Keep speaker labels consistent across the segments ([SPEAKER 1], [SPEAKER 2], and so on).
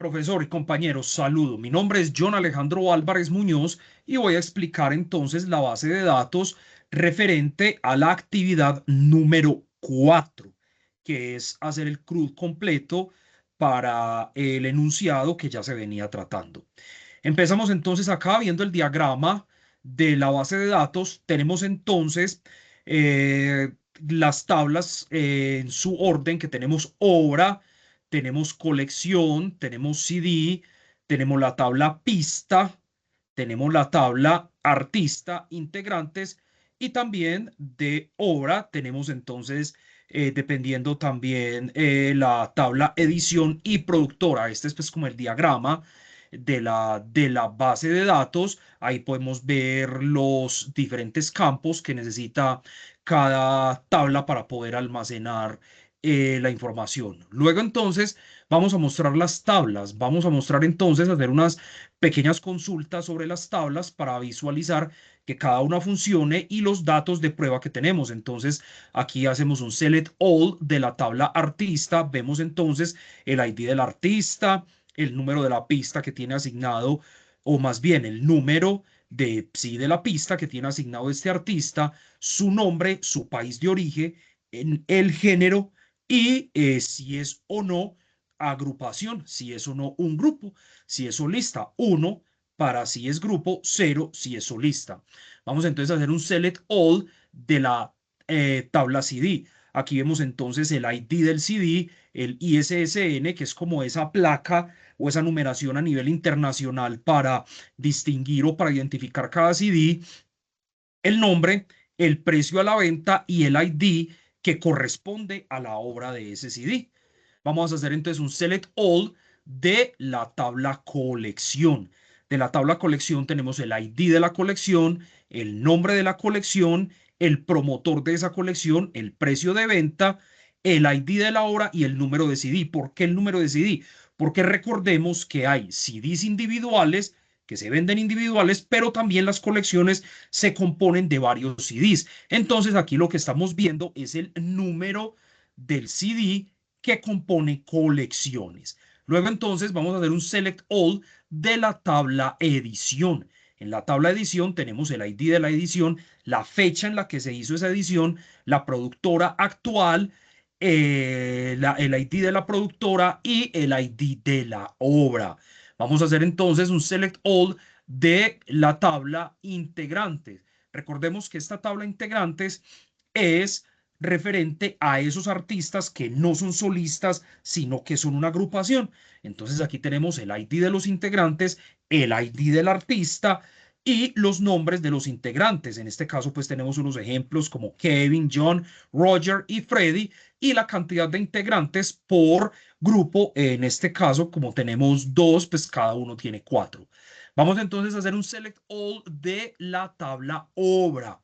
[SPEAKER 1] Profesor y compañeros, saludo. Mi nombre es John Alejandro Álvarez Muñoz y voy a explicar entonces la base de datos referente a la actividad número 4, que es hacer el CRUD completo para el enunciado que ya se venía tratando. Empezamos entonces acá viendo el diagrama de la base de datos. Tenemos entonces las tablas en su orden, que tenemos obra, tenemos colección, tenemos CD, tenemos la tabla pista, tenemos la tabla artista, integrantes, y también de obra tenemos entonces, dependiendo también, la tabla edición y productora. Este es pues como el diagrama de la base de datos. Ahí podemos ver los diferentes campos que necesita cada tabla para poder almacenar la información. Luego entonces vamos a mostrar las tablas. Vamos a mostrar entonces, hacer unas pequeñas consultas sobre las tablas para visualizar que cada una funcione y los datos de prueba que tenemos. Entonces aquí hacemos un select all de la tabla artista. Vemos entonces el ID del artista, el número de la pista que tiene asignado, o más bien el número de, sí, de la pista que tiene asignado este artista, su nombre, su país de origen, el género y si es o no agrupación, si es o no un grupo, si es solista, uno para si es grupo, cero si es solista. Vamos entonces a hacer un select all de la tabla CD. Aquí vemos entonces el ID del CD, el ISSN, que es como esa placa o esa numeración a nivel internacional para distinguir o para identificar cada CD, el nombre, el precio a la venta y el ID que corresponde a la obra de ese CD. Vamos a hacer entonces un select all de la tabla colección. De la tabla colección tenemos el ID de la colección, el nombre de la colección, el promotor de esa colección, el precio de venta, el ID de la obra y el número de CD. ¿Por qué el número de CD? Porque recordemos que hay CDs individuales que se venden individuales, pero también las colecciones se componen de varios CDs. Entonces aquí lo que estamos viendo es el número del CD que compone colecciones. Luego entonces vamos a hacer un select all de la tabla edición. En la tabla edición tenemos el ID de la edición, la fecha en la que se hizo esa edición, la productora actual, el ID de la productora y el ID de la obra. Vamos a hacer entonces un select all de la tabla integrantes. Recordemos que esta tabla integrantes es referente a esos artistas que no son solistas, sino que son una agrupación. Entonces aquí tenemos el ID de los integrantes, el ID del artista y los nombres de los integrantes. En este caso, pues tenemos unos ejemplos como Kevin, John, Roger y Freddy, y la cantidad de integrantes por grupo. En este caso, como tenemos dos, pues cada uno tiene cuatro. Vamos entonces a hacer un select all de la tabla obra.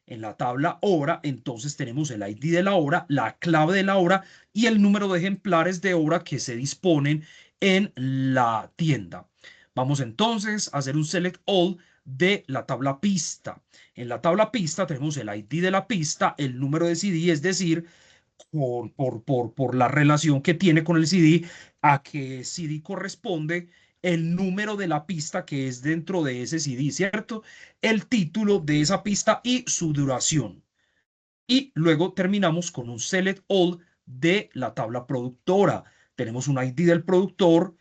[SPEAKER 1] En la tabla obra, entonces tenemos el ID de la obra, la clave de la obra y el número de ejemplares de obra que se disponen en la tienda. Vamos entonces a hacer un select all de la tabla pista. En la tabla pista tenemos el ID de la pista, el número de CD, es decir, por la relación que tiene con el CD, a qué CD corresponde, el número de la pista que es dentro de ese CD, ¿cierto? El título de esa pista y su duración. Y luego terminamos con un select all de la tabla productora. Tenemos un ID del productor,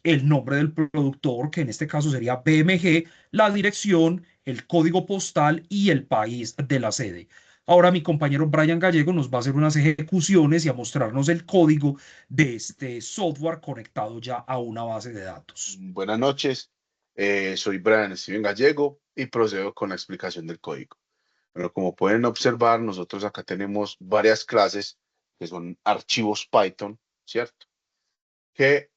[SPEAKER 1] el nombre del productor, que en este caso sería BMG, la dirección, el código postal y el país de la sede. Ahora mi compañero Brian Gallego nos va a hacer unas ejecuciones y a mostrarnos el código de este software conectado ya a una base de datos.
[SPEAKER 2] Buenas noches, soy Brian Steven Gallego y procedo con la explicación del código. Bueno, como pueden observar, nosotros acá tenemos varias clases que son archivos Python, ¿cierto? Que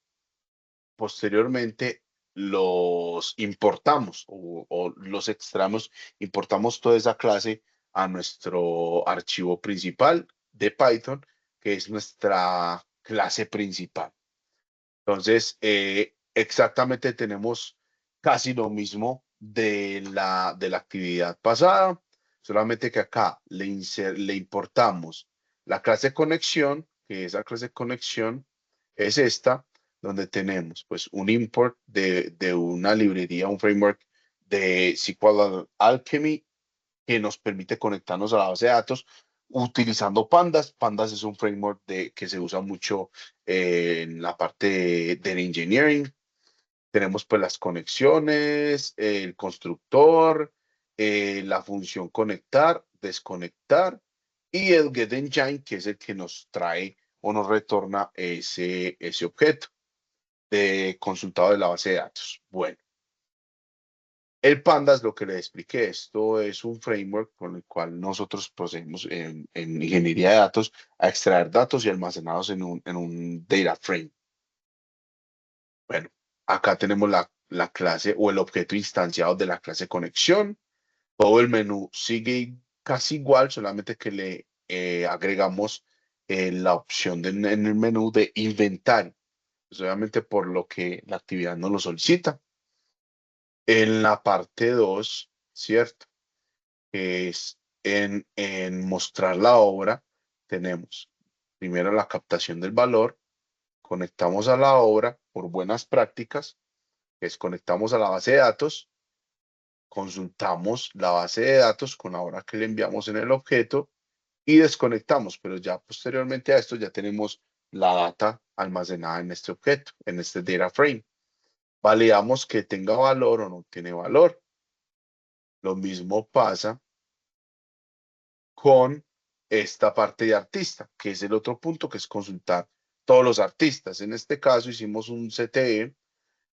[SPEAKER 2] posteriormente los importamos o los extraemos, importamos toda esa clase a nuestro archivo principal de Python, que es nuestra clase principal. Entonces, exactamente tenemos casi lo mismo de la actividad pasada, solamente que acá le importamos la clase conexión, que esa clase conexión es esta, donde tenemos pues un import de una librería, un framework de SQL Alchemy que nos permite conectarnos a la base de datos utilizando Pandas. Pandas es un framework que se usa mucho en la parte del engineering. Tenemos pues las conexiones, el constructor, la función conectar, desconectar y el getEngine, que es el que nos trae o nos retorna ese objeto de consultado de la base de datos. Bueno, el Pandas, lo que le expliqué, esto es un framework con el cual nosotros procedemos en ingeniería de datos a extraer datos y almacenarlos en un data frame. Bueno, acá tenemos la clase o el objeto instanciado de la clase conexión. Todo el menú sigue casi igual, solamente que le agregamos la opción en el menú de inventario, pues obviamente por lo que la actividad nos lo solicita. En la parte 2, ¿cierto? Que es en mostrar la obra, tenemos primero la captación del valor, conectamos a la obra por buenas prácticas, que es conectamos a la base de datos, consultamos la base de datos con la hora que le enviamos en el objeto y desconectamos, pero ya posteriormente a esto ya tenemos la data almacenada en este objeto, en este data frame. Validamos que tenga valor o no tiene valor. Lo mismo pasa con esta parte de artista, que es el otro punto, que es consultar todos los artistas. En este caso hicimos un CTE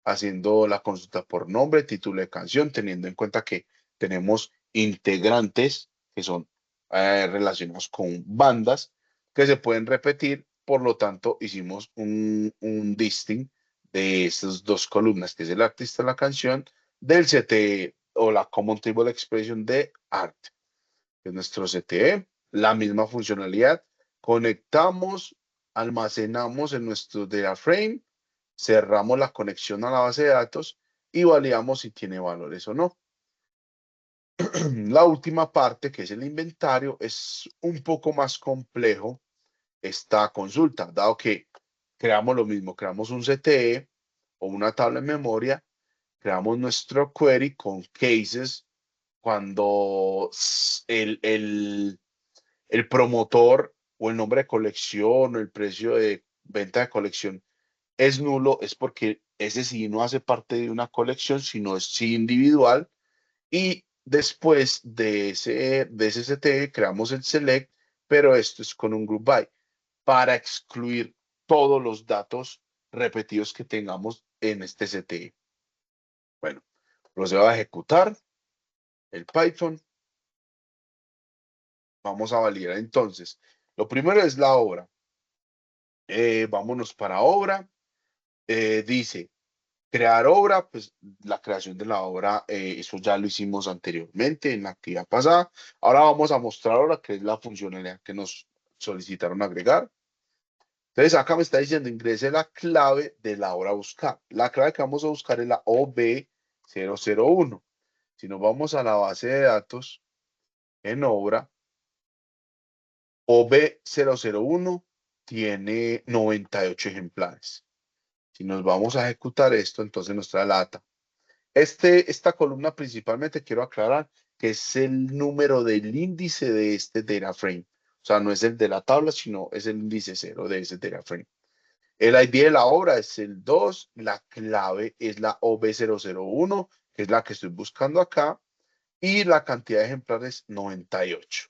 [SPEAKER 2] haciendo la consulta por nombre, título de canción, teniendo en cuenta que tenemos integrantes que son relacionados con bandas que se pueden repetir. Por lo tanto, hicimos un listing de estas dos columnas, que es el artista, la canción, del CTE o la Common Table Expression de art, que es nuestro CTE. La misma funcionalidad, conectamos, almacenamos en nuestro data frame, cerramos la conexión a la base de datos y validamos si tiene valores o no. La última parte, que es el inventario, es un poco más complejo esta consulta, dado que creamos lo mismo, creamos un CTE o una tabla en memoria, creamos nuestro query con cases cuando el promotor o el nombre de colección o el precio de venta de colección es nulo, es porque ese sí no hace parte de una colección, sino es sí individual. Y después de ese CTE creamos el select, pero esto es con un group by para excluir todos los datos repetidos que tengamos en este CTE. Bueno, procedo a ejecutar el Python. Vamos a validar entonces. Lo primero es la obra. Vámonos para obra. Dice crear obra, pues la creación de la obra, eso ya lo hicimos anteriormente en la actividad pasada. Ahora vamos a mostrar ahora qué es la funcionalidad que nos solicitaron agregar. Entonces acá me está diciendo ingrese la clave de la obra a buscar. La clave que vamos a buscar es la OB001. Si nos vamos a la base de datos en obra, OB001 tiene 98 ejemplares. Si nos vamos a ejecutar esto, entonces nos trae la data. Esta columna principalmente quiero aclarar que es el número del índice de este data frame. O sea, no es el de la tabla, sino es el índice 0 de ese data frame. El ID de la obra es el 2, la clave es la OB001, que es la que estoy buscando acá, y la cantidad de ejemplares 98.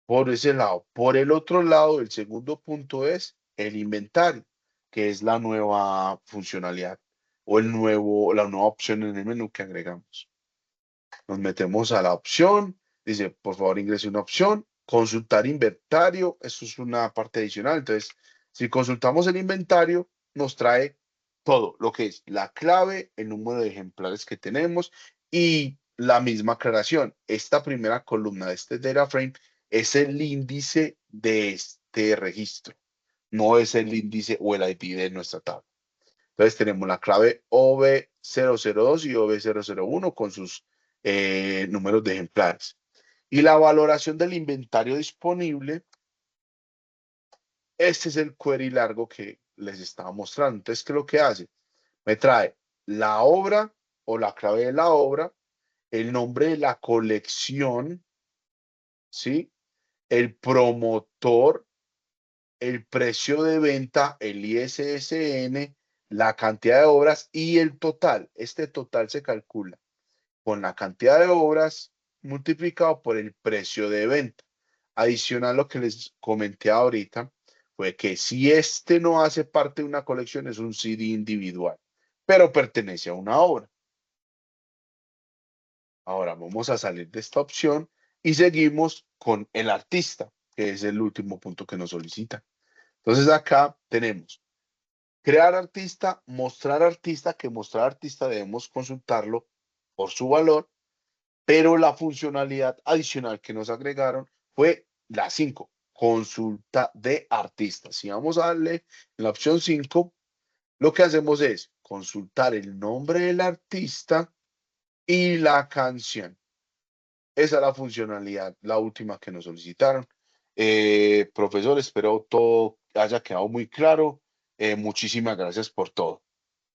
[SPEAKER 2] Por ese lado. Por el otro lado, el segundo punto es el inventario, que es la nueva funcionalidad o la nueva opción en el menú que agregamos. Nos metemos a la opción, dice, por favor ingrese una opción, consultar inventario, eso es una parte adicional. Entonces, si consultamos el inventario, nos trae todo lo que es la clave, el número de ejemplares que tenemos y la misma aclaración. Esta primera columna de este data frame es el índice de este registro, no es el índice o el ID de nuestra tabla. Entonces tenemos la clave OB002 y OB001 con sus números de ejemplares. Y la valoración del inventario disponible, este es el query largo que les estaba mostrando. Entonces, ¿qué es lo que hace? Me trae la obra o la clave de la obra, el nombre de la colección, ¿sí? El promotor, el precio de venta, el ISSN, la cantidad de obras y el total. Este total se calcula con la cantidad de obras multiplicado por el precio de venta. Adicional, lo que les comenté ahorita fue que si este no hace parte de una colección, es un CD individual, pero pertenece a una obra. Ahora vamos a salir de esta opción y seguimos con el artista, que es el último punto que nos solicita. Entonces acá tenemos crear artista, que mostrar artista debemos consultarlo por su valor, pero la funcionalidad adicional que nos agregaron fue la 5, consulta de artistas. Si vamos a darle en la opción 5, lo que hacemos es consultar el nombre del artista y la canción. Esa es la funcionalidad, la última que nos solicitaron. Profesor, espero todo haya quedado muy claro. Muchísimas gracias por todo.